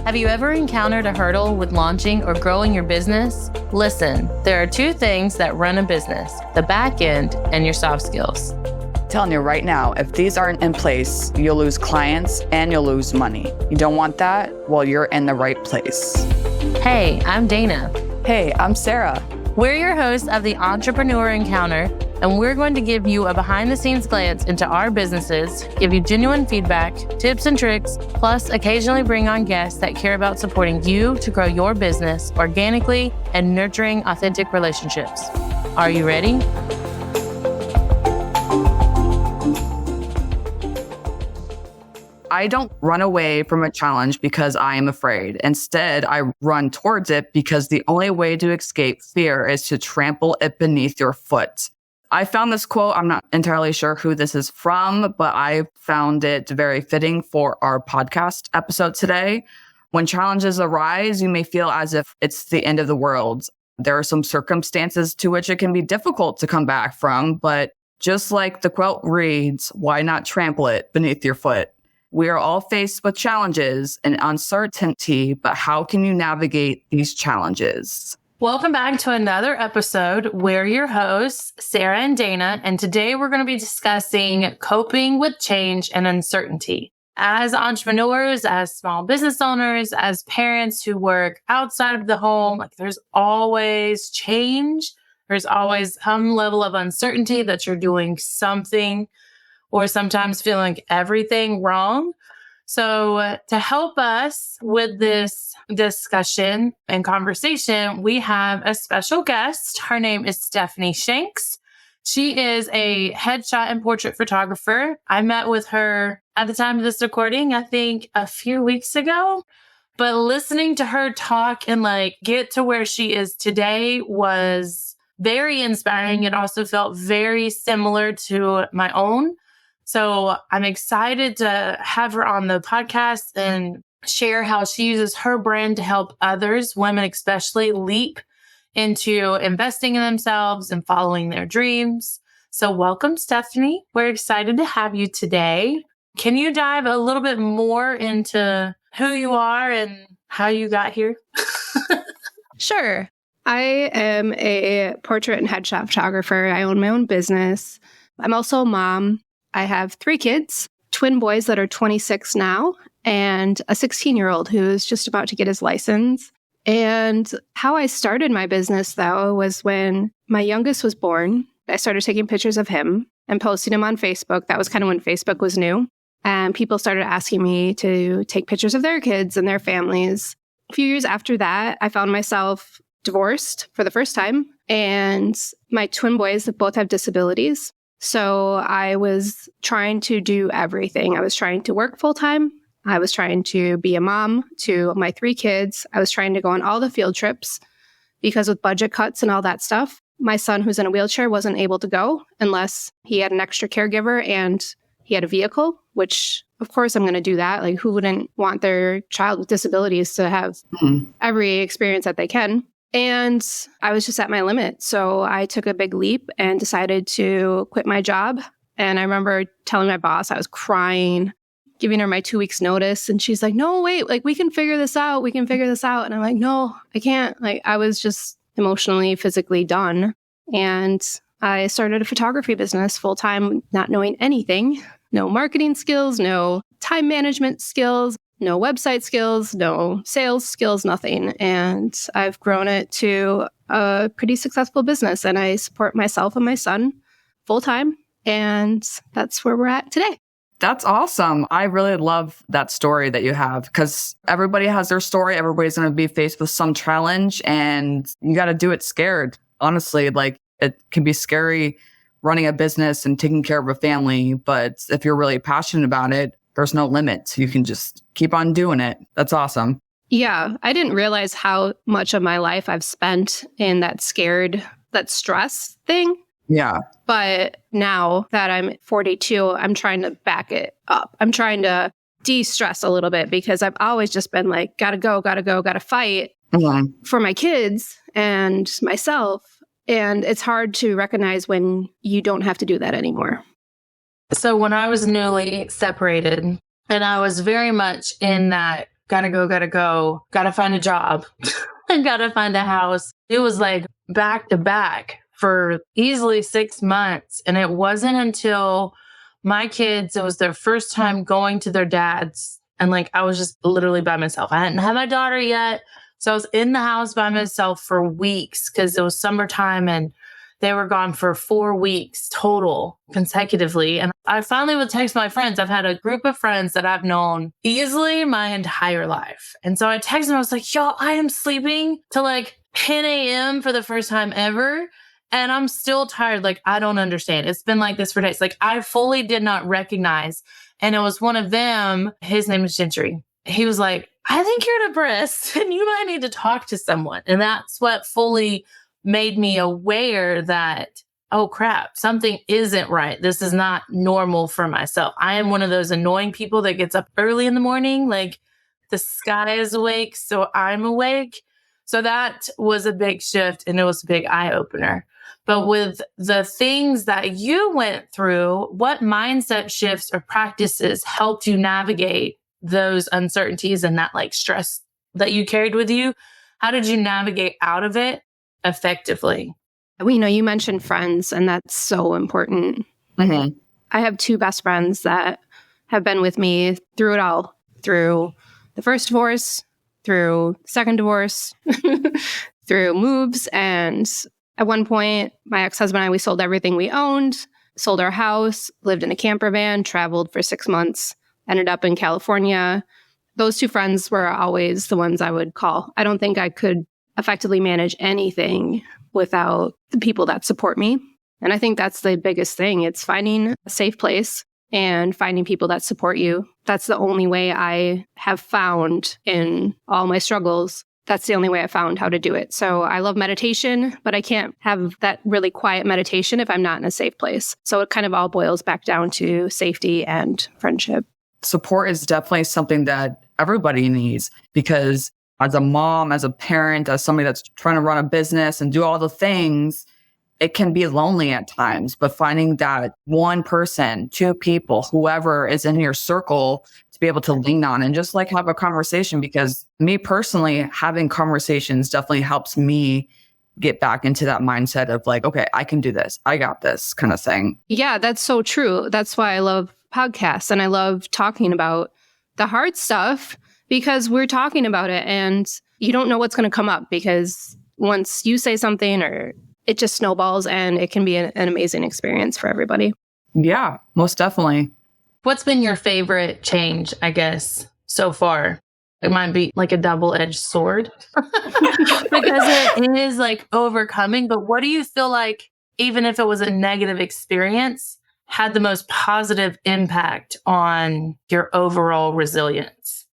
Have you ever encountered a hurdle with launching or growing your business? Listen, there are two things that run a business, the back end and your soft skills. Telling you right now, if these aren't in place, you'll lose clients and you'll lose money. You don't want that? Well, you're in the right place. Hey, I'm Dana. Hey, I'm Sarah. We're your hosts of the Entrepreneur Encounter, and we're going to give you a behind-the-scenes glance into our businesses, give you genuine feedback, tips and tricks, plus occasionally bring on guests that care about supporting you to grow your business organically and nurturing authentic relationships. Are you ready? I don't run away from a challenge because I am afraid. Instead, I run towards it because the only way to escape fear is to trample it beneath your foot. I found this quote. I'm not entirely sure who this is from, but I found it very fitting for our podcast episode today. When challenges arise, you may feel as if it's the end of the world. There are some circumstances to which it can be difficult to come back from, but just like the quote reads, why not trample it beneath your foot? We are all faced with challenges and uncertainty, but how can you navigate these challenges? Welcome back to another episode. We're your hosts, Sarah and Dana, and today we're going to be discussing coping with change and uncertainty. As entrepreneurs, as small business owners, as parents who work outside of the home, there's always change. There's always some level of uncertainty that you're doing something or sometimes feeling everything wrong. So to help us with this discussion and conversation, we have a special guest. Her name is Stephanie Shanks. She is a headshot and portrait photographer. I met with her at the time of this recording, I think a few weeks ago. But listening to her talk and get to where she is today was very inspiring. It also felt very similar to my own. So I'm excited to have her on the podcast and share how she uses her brand to help others, women especially, leap into investing in themselves and following their dreams. So welcome, Stephanie. We're excited to have you today. Can you dive a little bit more into who you are and how you got here? Sure. I am a portrait and headshot photographer. I own my own business. I'm also a mom. I have 3 kids, twin boys that are 26 now, and a 16-year-old who is just about to get his license. And how I started my business, though, was when my youngest was born. I started taking pictures of him and posting them on Facebook. That was kind of when Facebook was new. And people started asking me to take pictures of their kids and their families. A few years after that, I found myself divorced for the first time. And my twin boys both have disabilities. So I was trying to do everything. I was trying to work full time. I was trying to be a mom to my 3 kids. I was trying to go on all the field trips because with budget cuts and all that stuff, my son who's in a wheelchair wasn't able to go unless he had an extra caregiver and he had a vehicle, which of course I'm going to do that. Who wouldn't want their child with disabilities to have every experience that they can? And I was just at my limit. So I took a big leap and decided to quit my job. And I remember telling my boss, I was crying, giving her my 2 weeks notice. And she's like, no, wait, we can figure this out. We can figure this out. And I'm like, no, I can't. I was just emotionally, physically done. And I started a photography business full time, not knowing anything, no marketing skills, no time management skills, no website skills, no sales skills, nothing. And I've grown it to a pretty successful business. And I support myself and my son full time. And that's where we're at today. That's awesome. I really love that story that you have because everybody has their story. Everybody's going to be faced with some challenge and you got to do it scared. Honestly, it can be scary running a business and taking care of a family. But if you're really passionate about it, there's no limits. You can just keep on doing it. That's awesome. Yeah. I didn't realize how much of my life I've spent in that stress thing. Yeah. But now that I'm 42, I'm trying to back it up. I'm trying to de-stress a little bit because I've always just been gotta go, gotta fight for my kids and myself. And it's hard to recognize when you don't have to do that anymore. So when I was newly separated and I was very much in that gotta go, gotta find a job, and gotta find a house. It was like back to back for easily 6 months. And it wasn't until my kids, it was their first time going to their dad's. And like, I was just literally by myself. I hadn't had my daughter yet. So I was in the house by myself for weeks because it was summertime and they were gone for 4 weeks total consecutively. And I finally would text my friends. I've had a group of friends that I've known easily my entire life. And so I texted them. I was like, yo, I am sleeping till like 10 a.m. for the first time ever. And I'm still tired. Like, I don't understand. It's been like this for days. Like, I fully did not recognize. And it was one of them. His name is Gentry. He was like, I think you're depressed and you might need to talk to someone. And that's what fully made me aware that, oh crap, something isn't right. This is not normal for myself. I am one of those annoying people that gets up early in the morning. Like, the sky is awake, so I'm awake. So that was a big shift and it was a big eye opener. But with the things that you went through, what mindset shifts or practices helped you navigate those uncertainties and that like stress that you carried with you? How did you navigate out of it effectively? Well, you mentioned friends, and that's so important. Mm-hmm. I have 2 best friends that have been with me through it all, through the first divorce, through second divorce, through moves. And at one point, my ex-husband and I, we sold everything we owned, sold our house, lived in a camper van, traveled for 6 months, ended up in California. Those 2 friends were always the ones I would call. I don't think I could effectively manage anything without the people that support me. And I think that's the biggest thing. It's finding a safe place and finding people that support you. That's the only way I have found in all my struggles. That's the only way I found how to do it. So I love meditation, but I can't have that really quiet meditation if I'm not in a safe place. So it kind of all boils back down to safety and friendship. Support is definitely something that everybody needs, because as a mom, as a parent, as somebody that's trying to run a business and do all the things, it can be lonely at times. But finding that one person, 2 people, whoever is in your circle to be able to lean on and just like have a conversation, because me personally, having conversations definitely helps me get back into that mindset of like, okay, I can do this. I got this kind of thing. Yeah, that's so true. That's why I love podcasts and I love talking about the hard stuff, because we're talking about it and you don't know what's going to come up, because once you say something, or it just snowballs, and it can be an amazing experience for everybody. Yeah, most definitely. What's been your favorite change, I guess, so far? It might be like a double-edged sword because it is like overcoming. But what do you feel like, even if it was a negative experience, had the most positive impact on your overall resilience?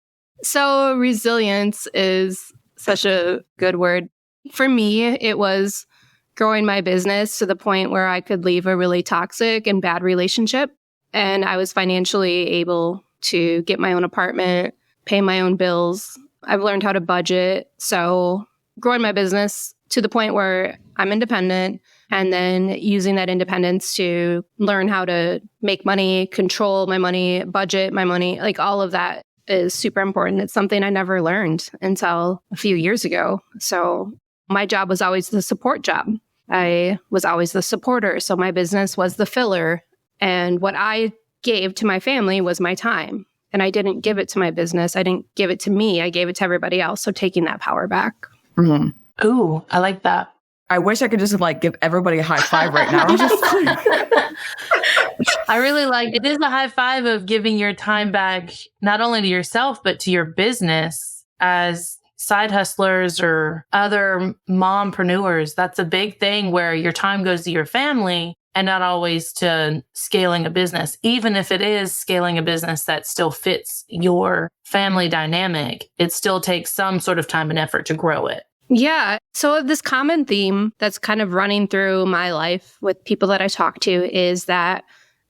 So resilience is such a good word. For me, it was growing my business to the point where I could leave a really toxic and bad relationship. And I was financially able to get my own apartment, pay my own bills. I've learned how to budget. So growing my business to the point where I'm independent, and then using that independence to learn how to make money, control my money, budget my money, like all of that is super important. It's something I never learned until a few years ago. So my job was always the support job. I was always the supporter. So my business was the filler. And what I gave to my family was my time. And I didn't give it to my business. I didn't give it to me. I gave it to everybody else. So taking that power back. Mm-hmm. Ooh, I like that. I wish I could just like give everybody a high five right now. I really like it. Is a high five of giving your time back, not only to yourself, but to your business as side hustlers or other mompreneurs. That's a big thing where your time goes to your family and not always to scaling a business. Even if it is scaling a business that still fits your family dynamic, it still takes some sort of time and effort to grow it. Yeah. So this common theme that's kind of running through my life with people that I talk to is that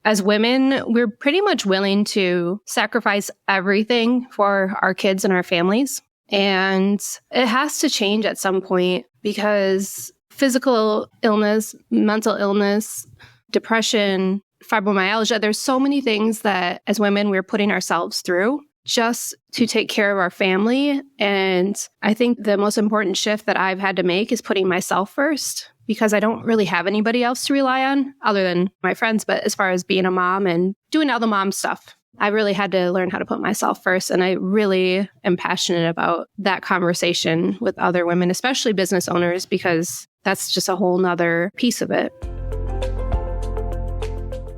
as women, we're pretty much willing to sacrifice everything for our kids and our families. And it has to change at some point, because physical illness, mental illness, depression, fibromyalgia, there's so many things that as women we're putting ourselves through just to take care of our family. And I think the most important shift that I've had to make is putting myself first, because I don't really have anybody else to rely on other than my friends. But as far as being a mom and doing all the mom stuff, I really had to learn how to put myself first. And I really am passionate about that conversation with other women, especially business owners, because that's just a whole nother piece of it.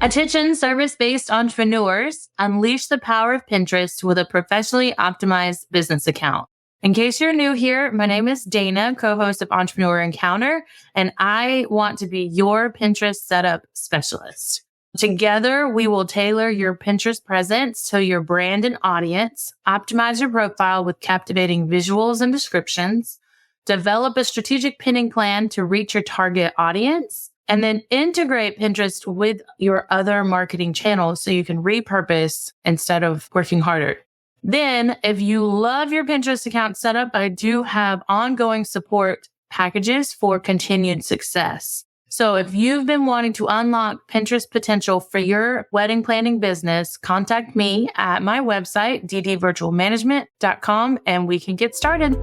Attention service-based entrepreneurs, unleash the power of Pinterest with a professionally optimized business account. In case you're new here, my name is Dana, co-host of Entrepreneur Encounter, and I want to be your Pinterest setup specialist. Together, we will tailor your Pinterest presence to your brand and audience, optimize your profile with captivating visuals and descriptions, develop a strategic pinning plan to reach your target audience, and then integrate Pinterest with your other marketing channels so you can repurpose instead of working harder. Then, if you love your Pinterest account setup, I do have ongoing support packages for continued success. So if you've been wanting to unlock Pinterest potential for your wedding planning business, contact me at my website, ddvirtualmanagement.com, and we can get started.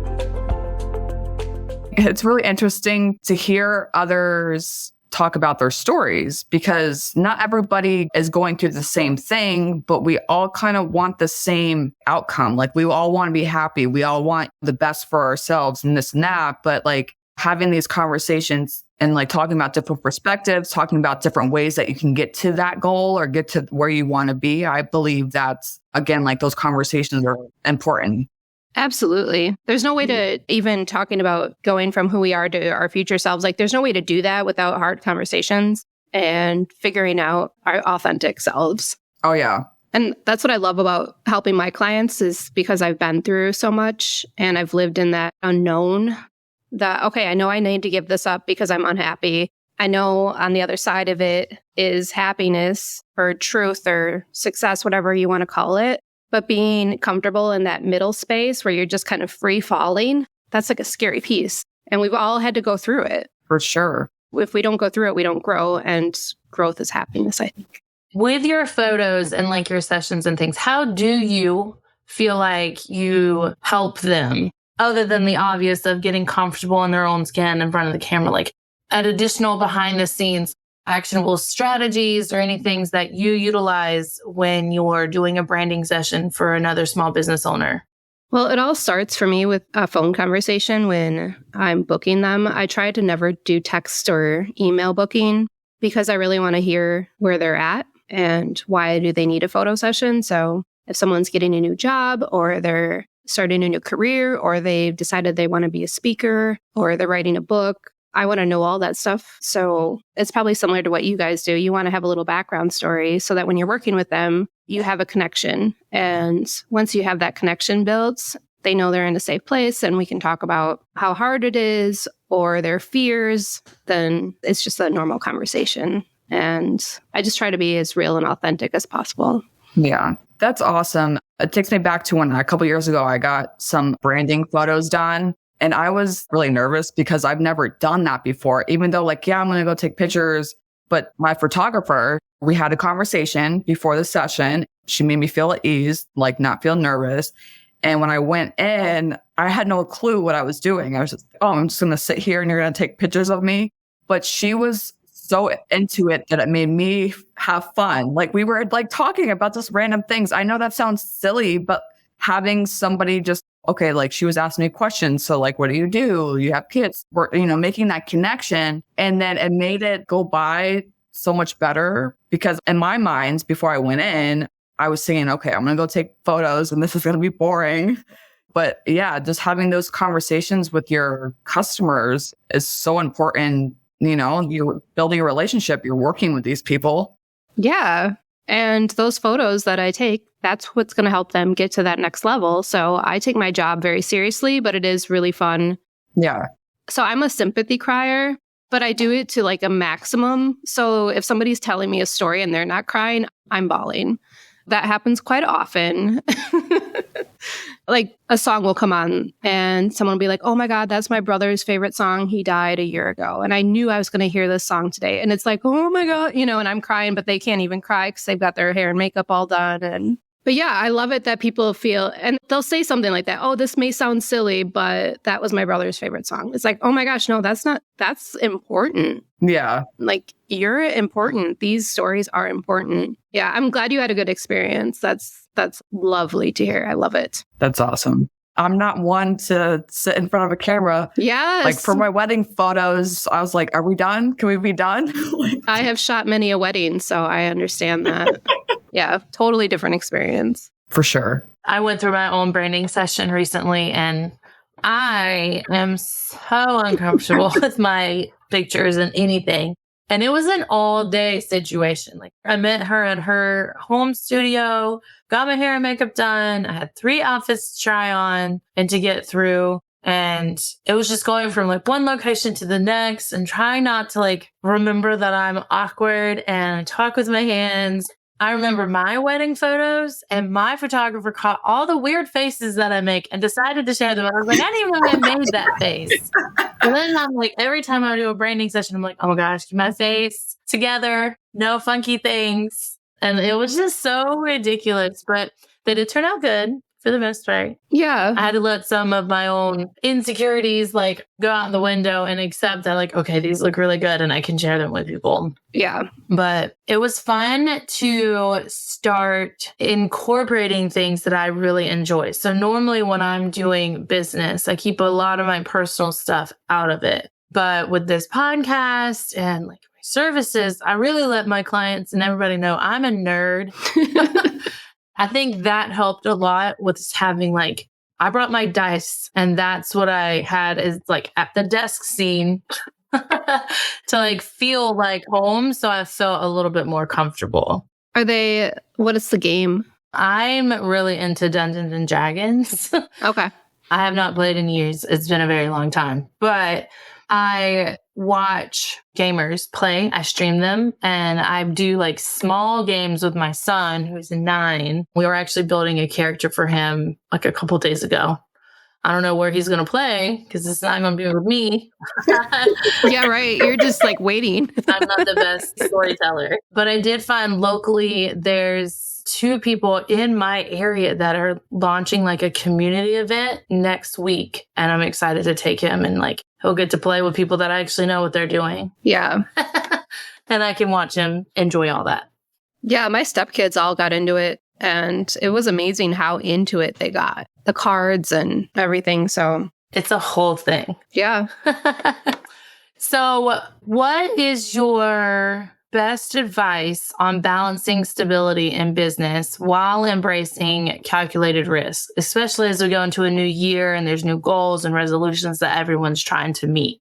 It's really interesting to hear others talk about their stories, because not everybody is going through the same thing, but we all kind of want the same outcome. Like, we all want to be happy. We all want the best for ourselves and this and that. But like, having these conversations and like talking about different perspectives, talking about different ways that you can get to that goal or get to where you want to be, I believe that's, again, like, those conversations are important. Absolutely. There's no way to even talking about going from who we are to our future selves. Like, there's no way to do that without hard conversations and figuring out our authentic selves. Oh, yeah. And that's what I love about helping my clients, is because I've been through so much and I've lived in that unknown that, okay, I know I need to give this up because I'm unhappy. I know on the other side of it is happiness or truth or success, whatever you want to call it. But being comfortable in that middle space where you're just kind of free falling, that's like a scary piece. And we've all had to go through it. For sure. If we don't go through it, we don't grow. And growth is happiness, I think. With your photos and like your sessions and things, how do you feel like you help them? Other than the obvious of getting comfortable in their own skin in front of the camera, like an additional behind the scenes actionable strategies or any things that you utilize when you're doing a branding session for another small business owner? Well, it all starts for me with a phone conversation when I'm booking them. I try to never do text or email booking because I really want to hear where they're at and why do they need a photo session. So if someone's getting a new job or they're starting a new career or they've decided they want to be a speaker or they're writing a book, I want to know all that stuff. So it's probably similar to what you guys do. You want to have a little background story so that when you're working with them, you have a connection. And once you have that connection built, they know they're in a safe place and we can talk about how hard it is or their fears. Then it's just a normal conversation. And I just try to be as real and authentic as possible. Yeah, that's awesome. It takes me back to when a couple years ago, I got some branding photos done. And I was really nervous because I've never done that before, even though like, yeah, I'm going to go take pictures. But my photographer, we had a conversation before the session. She made me feel at ease, like not feel nervous. And when I went in, I had no clue what I was doing. I was just, oh, I'm just going to sit here and you're going to take pictures of me. But she was so into it that it made me have fun. Like, we were like talking about just random things. I know that sounds silly, but having somebody just, okay, like she was asking me questions. So like, what do? You have kids? We're, making that connection. And then it made it go by so much better because in my mind, before I went in, I was saying, okay, I'm going to go take photos and this is going to be boring. But yeah, just having those conversations with your customers is so important. You're building a relationship, you're working with these people. Yeah. And those photos that I take, that's what's going to help them get to that next level. So I take my job very seriously, but it is really fun. Yeah. So I'm a sympathy crier, but I do it to like a maximum. So if somebody's telling me a story and they're not crying, I'm bawling. That happens quite often. Like a song will come on and someone will be like, oh my God, that's my brother's favorite song. He died a year ago. And I knew I was going to hear this song today. And it's like, oh my God, and I'm crying, but they can't even cry because they've got their hair and makeup all done. And But yeah, I love it that people feel, and they'll say something like that. Oh, this may sound silly, but that was my brother's favorite song. It's like, oh my gosh, no, that's important. Yeah. Like, you're important. These stories are important. Yeah, I'm glad you had a good experience. That's lovely to hear. I love it. That's awesome. I'm not one to sit in front of a camera. Yes. Like for my wedding photos, I was like, are we done? Can we be done? I have shot many a wedding, so I understand that. Yeah, totally different experience. For sure. I went through my own branding session recently, and I am so uncomfortable with my pictures and anything. And it was an all day situation. Like, I met her at her home studio, got my hair and makeup done. I had 3 outfits to try on and to get through. And it was just going from like one location to the next and trying not to like remember that I'm awkward and talk with my hands. I remember my wedding photos, and my photographer caught all the weird faces that I make and decided to share them. I was like, I didn't even know I made that face. And then I'm like, every time I do a branding session, I'm like, oh my gosh, keep my face together, no funky things. And it was just so ridiculous, but they did turn out good for the most part. Yeah. I had to let some of my own insecurities like go out the window and accept that like, okay, these look really good and I can share them with people. Yeah. But it was fun to start incorporating things that I really enjoy. So normally when I'm doing business, I keep a lot of my personal stuff out of it. But with this podcast and like my services, I really let my clients and everybody know I'm a nerd. I think that helped a lot with having like, I brought my dice, and that's what I had is like at the desk scene to like feel like home. So I felt a little bit more comfortable. What is the game? I'm really into Dungeons and Dragons. Okay. I have not played in years. It's been a very long time, but I watch gamers play. I stream them, and I do like small games with my son, who's 9. We were actually building a character for him like a couple days ago. I don't know where he's going to play because it's not going to be with me. Yeah, right. You're just like waiting. I'm not the best storyteller, but I did find locally there's 2 people in my area that are launching like a community event next week. And I'm excited to take him, and like he'll get to play with people that I actually know what they're doing. Yeah. And I can watch him enjoy all that. Yeah, my stepkids all got into it, and it was amazing how into it they got. The cards and everything. So it's a whole thing. Yeah. So what is your best advice on balancing stability in business while embracing calculated risk, especially as we go into a new year and there's new goals and resolutions that everyone's trying to meet?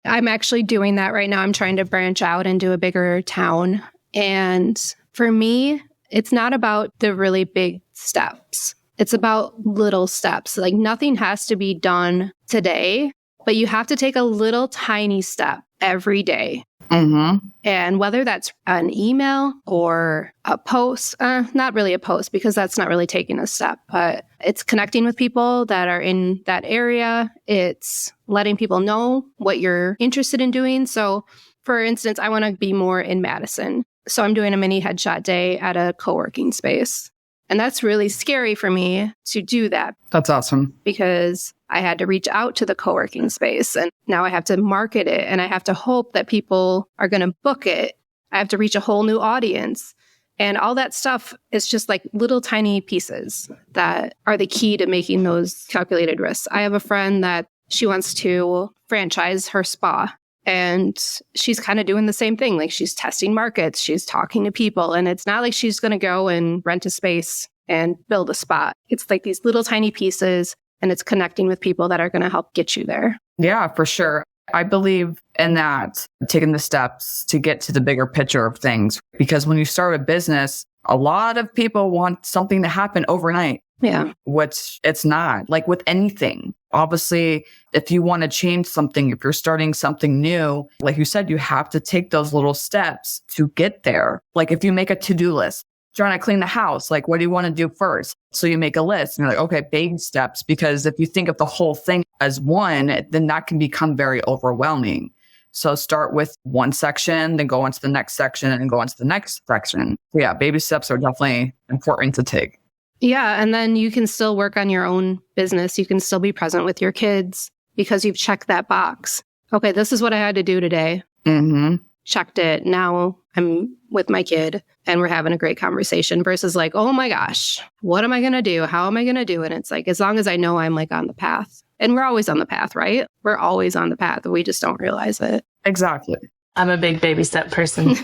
I'm actually doing that right now. I'm trying to branch out and do a bigger town. And for me, it's not about the really big steps. It's about little steps. Like nothing has to be done today, but you have to take a little tiny step every day. Mm-hmm. And whether that's an email or a post, not really a post because that's not really taking a step, but it's connecting with people that are in that area. It's letting people know what you're interested in doing. So for instance, I want to be more in Madison. So I'm doing a mini headshot day at a co-working space. And that's really scary for me to do that. That's awesome. Because I had to reach out to the co-working space, and now I have to market it, and I have to hope that people are going to book it. I have to reach a whole new audience. And all that stuff is just like little tiny pieces that are the key to making those calculated risks. I have a friend that she wants to franchise her spa. And she's kind of doing the same thing. Like she's testing markets, she's talking to people, and it's not like she's going to go and rent a space and build a spot. It's like these little tiny pieces, and it's connecting with people that are going to help get you there. Yeah, for sure. I believe in that, taking the steps to get to the bigger picture of things. Because when you start a business, a lot of people want something to happen overnight. Yeah. Which it's not. Like with anything. Obviously, if you want to change something, if you're starting something new, like you said, you have to take those little steps to get there. Like if you make a to-do list, trying to clean the house, like what do you want to do first? So you make a list and you're like, okay, baby steps. Because if you think of the whole thing as one, then that can become very overwhelming. So start with one section, then go on to the next section and go on to the next section. So yeah, baby steps are definitely important to take. Yeah. And then you can still work on your own business. You can still be present with your kids because you've checked that box. Okay, this is what I had to do today. Mm-hmm. Checked it. Now I'm with my kid and we're having a great conversation versus like, oh my gosh, what am I going to do? How am I going to do it? And it's like, as long as I know I'm like on the path, and we're always on the path, right? We're always on the path. We just don't realize it. Exactly. I'm a big baby step person.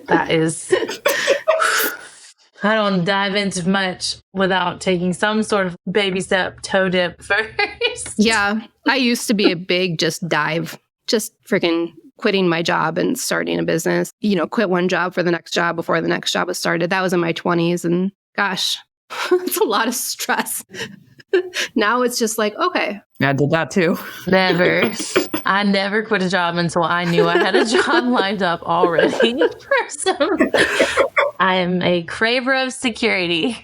That is, I don't dive into much without taking some sort of baby step toe dip first. Yeah. I used to be a big just dive, just freaking quitting my job and starting a business, quit one job for the next job before the next job was started. That was in my 20s. And gosh, it's a lot of stress. Now it's just like, okay. Yeah, I did that too. Never. I never quit a job until I knew I had a job lined up already. I am a craver of security.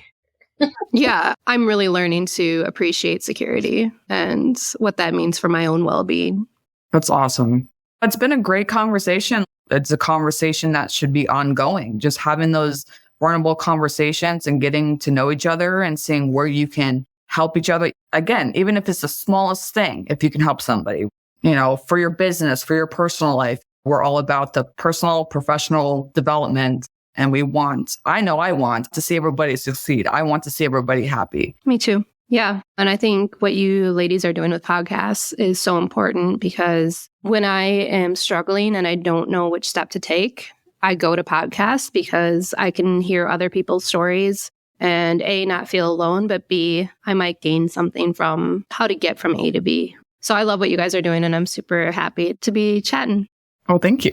Yeah, I'm really learning to appreciate security and what that means for my own well-being. That's awesome. It's been a great conversation. It's a conversation that should be ongoing. Just having those vulnerable conversations and getting to know each other and seeing where you can help each other. Again, even if it's the smallest thing, if you can help somebody, for your business, for your personal life, we're all about the personal, professional development. And I want to see everybody succeed. I want to see everybody happy. Me too. Yeah. And I think what you ladies are doing with podcasts is so important because when I am struggling and I don't know which step to take, I go to podcasts because I can hear other people's stories and A, not feel alone, but B, I might gain something from how to get from A to B. So I love what you guys are doing and I'm super happy to be chatting. Oh, thank you.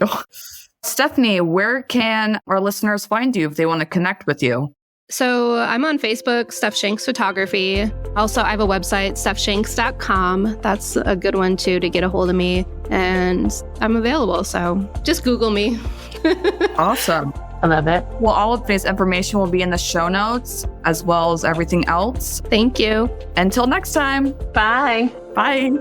Stephanie, where can our listeners find you if they want to connect with you? So I'm on Facebook, Steph Shanks Photography. Also, I have a website, stephshanks.com. That's a good one too to get a hold of me. And I'm available. So just Google me. Awesome. I love it. Well, all of this information will be in the show notes as well as everything else. Thank you. Until next time. Bye. Bye.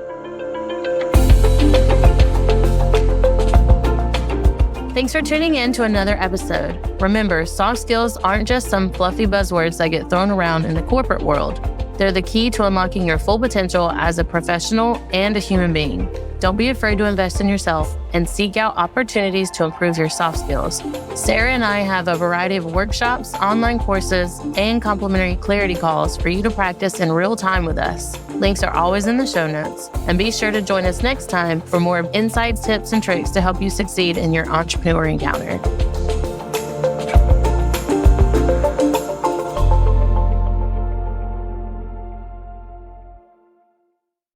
Thanks for tuning in to another episode. Remember, soft skills aren't just some fluffy buzzwords that get thrown around in the corporate world. They're the key to unlocking your full potential as a professional and a human being. Don't be afraid to invest in yourself and seek out opportunities to improve your soft skills. Sarah and I have a variety of workshops, online courses, and complimentary clarity calls for you to practice in real time with us. Links are always in the show notes. And be sure to join us next time for more insights, tips, and tricks to help you succeed in your entrepreneur encounter.